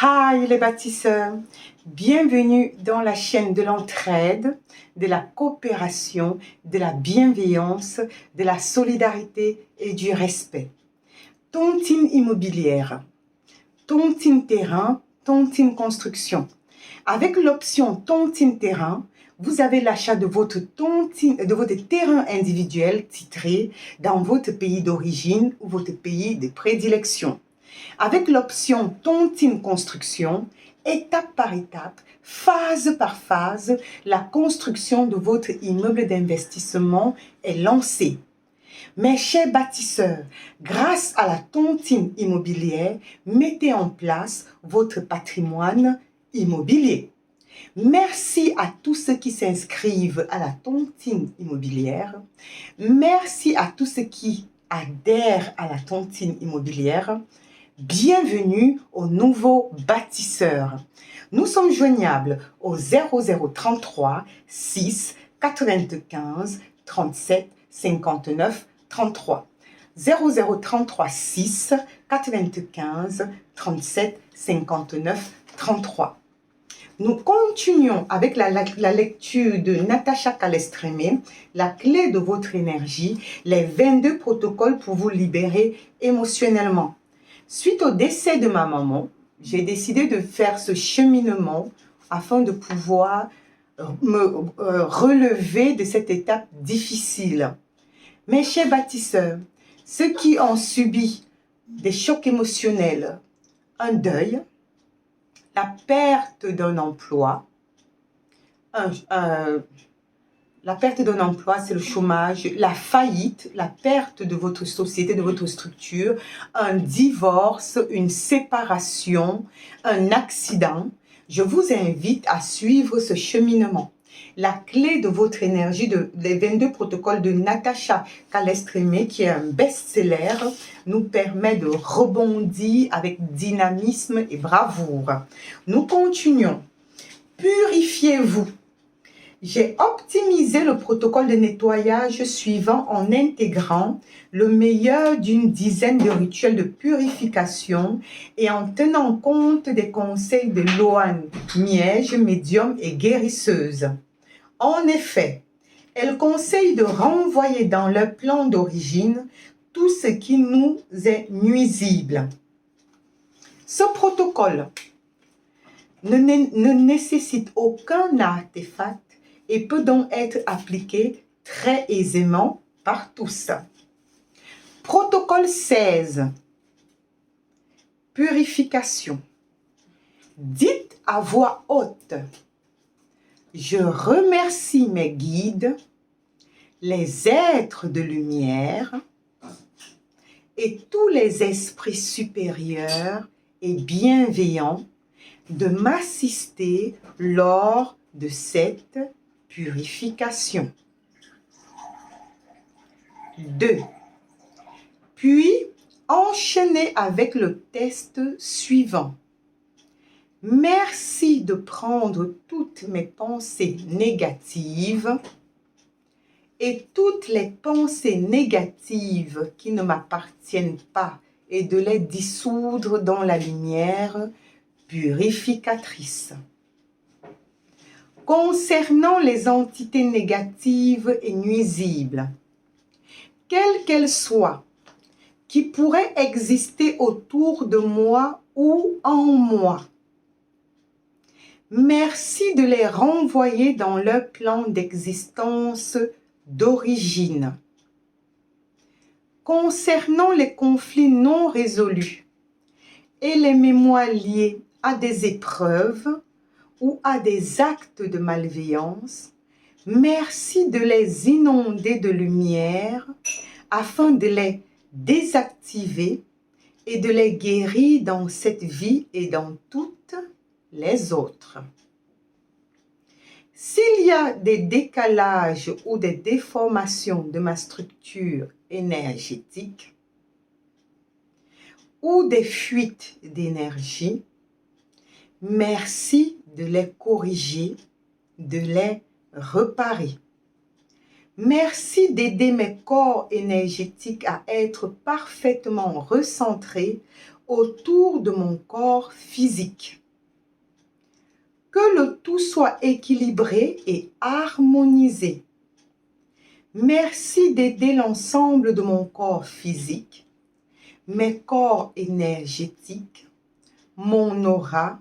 Hi les bâtisseurs, bienvenue dans la chaîne de l'entraide, de la coopération, de la bienveillance, de la solidarité et du respect. Tontine immobilière, Tontine terrain, Tontine construction. Avec l'option Tontine terrain, vous avez l'achat de votre terrain individuel titré dans votre pays d'origine ou votre pays de prédilection. Avec l'option Tontine construction, étape par étape, phase par phase, la construction de votre immeuble d'investissement est lancée. Mes chers bâtisseurs, grâce à la tontine immobilière, mettez en place votre patrimoine immobilier. Merci à tous ceux qui s'inscrivent à la tontine immobilière. Merci à tous ceux qui adhèrent à la tontine immobilière. Bienvenue aux nouveaux bâtisseurs. Nous sommes joignables au 0033 6 95 37 59 33. 0033 6 95 37 59 33. Nous continuons avec la lecture de Natacha Calestrémé, La clé de votre énergie, les 22 protocoles pour vous libérer émotionnellement. Suite au décès de ma maman, j'ai décidé de faire ce cheminement afin de pouvoir me relever de cette étape difficile. Mes chers bâtisseurs, ceux qui ont subi des chocs émotionnels, un deuil, la perte d'un emploi, la perte d'un emploi, c'est le chômage, la faillite, la perte de votre société, de votre structure, un divorce, une séparation, un accident. Je vous invite à suivre ce cheminement. La clé de votre énergie, des 22 protocoles de Natacha Calestrémé, qui est un best-seller, nous permet de rebondir avec dynamisme et bravoure. Nous continuons. Purifiez-vous. J'ai optimisé le protocole de nettoyage suivant en intégrant le meilleur d'une dizaine de rituels de purification et en tenant compte des conseils de Loane Miège, médium et guérisseuse. En effet, elle conseille de renvoyer dans leur plan d'origine tout ce qui nous est nuisible. Ce protocole ne nécessite aucun artefact et peut donc être appliqué très aisément par tous. Protocole 16. Purification. Dites à voix haute: je remercie mes guides, les êtres de lumière et tous les esprits supérieurs et bienveillants de m'assister lors de cette purification. 2. Puis, enchaînez avec le test suivant. Merci de prendre toutes mes pensées négatives et toutes les pensées négatives qui ne m'appartiennent pas et de les dissoudre dans la lumière purificatrice. Concernant les entités négatives et nuisibles, quelles qu'elles soient, qui pourraient exister autour de moi ou en moi, merci de les renvoyer dans leur plan d'existence d'origine. Concernant les conflits non résolus et les mémoires liées à des épreuves ou à des actes de malveillance, merci de les inonder de lumière afin de les désactiver et de les guérir dans cette vie et dans toutes les autres. S'il y a des décalages ou des déformations de ma structure énergétique ou des fuites d'énergie, merci de les corriger, de les réparer. Merci d'aider mes corps énergétiques à être parfaitement recentrés autour de mon corps physique. Que le tout soit équilibré et harmonisé. Merci d'aider l'ensemble de mon corps physique, mes corps énergétiques, mon aura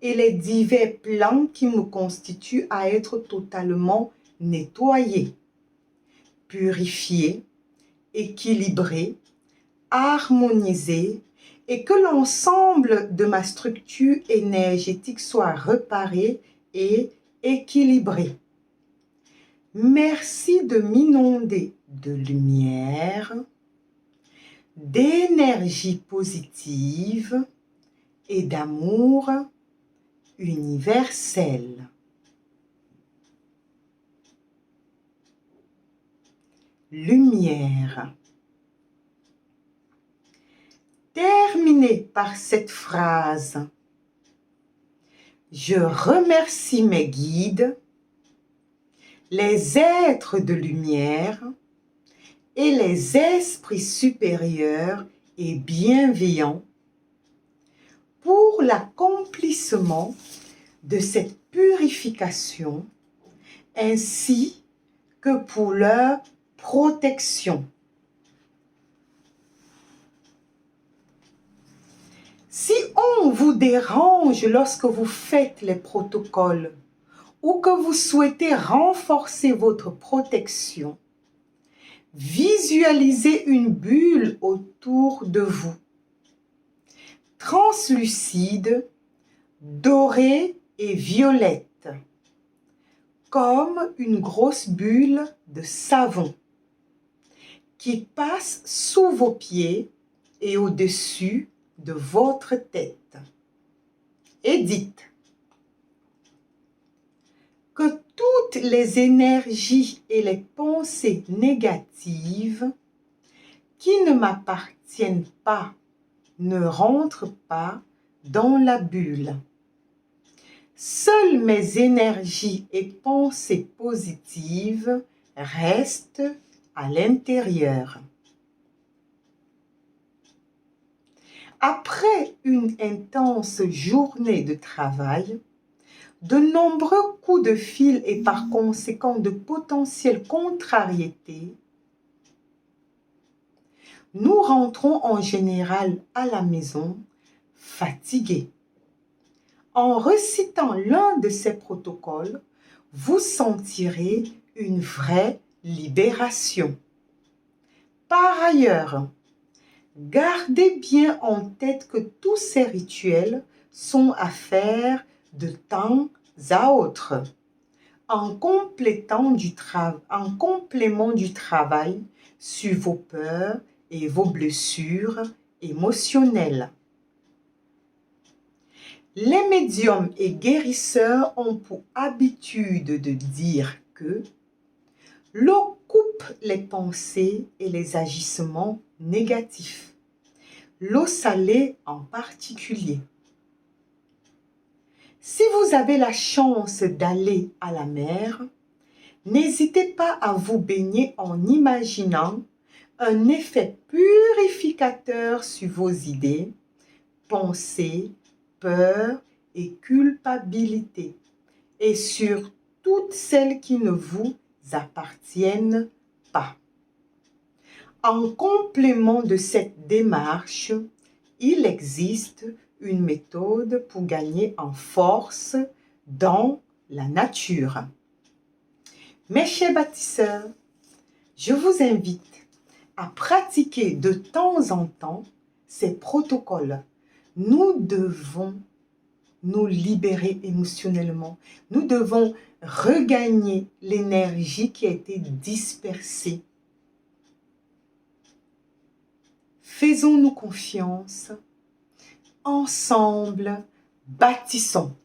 et les divers plans qui me constituent à être totalement nettoyés, purifiés, équilibrés, harmonisés et que l'ensemble de ma structure énergétique soit réparé et équilibré. Merci de m'inonder de lumière, d'énergie positive et d'amour universel. Lumière. Terminez par cette phrase. Je remercie mes guides, les êtres de lumière et les esprits supérieurs et bienveillants pour l'accomplissement de cette purification ainsi que pour leur protection. Si on vous dérange lorsque vous faites les protocoles ou que vous souhaitez renforcer votre protection, visualisez une bulle autour de vous, translucide, dorée et violette, comme une grosse bulle de savon qui passe sous vos pieds et au-dessus de votre tête. Et dites que toutes les énergies et les pensées négatives qui ne m'appartiennent pas ne rentrent pas dans la bulle. Seules mes énergies et pensées positives restent à l'intérieur. Après une intense journée de travail, de nombreux coups de fil et par conséquent de potentielles contrariétés, nous rentrons en général à la maison fatigués. En récitant l'un de ces protocoles, vous sentirez une vraie libération. Par ailleurs, gardez bien en tête que tous ces rituels sont à faire de temps à autre, en complément du travail sur vos peurs et vos blessures émotionnelles. Les médiums et guérisseurs ont pour habitude de dire que l'eau coupe les pensées et les agissements négatifs, l'eau salée en particulier. Si vous avez la chance d'aller à la mer, n'hésitez pas à vous baigner en imaginant un effet purificateur sur vos idées, pensées, peurs et culpabilité, et sur toutes celles qui ne vous appartiennent pas. En complément de cette démarche, il existe une méthode pour gagner en force dans la nature. Mes chers bâtisseurs, je vous invite à pratiquer de temps en temps ces protocoles. Nous devons nous libérer émotionnellement. Nous devons regagner l'énergie qui a été dispersée. Faisons-nous confiance. Ensemble, bâtissons.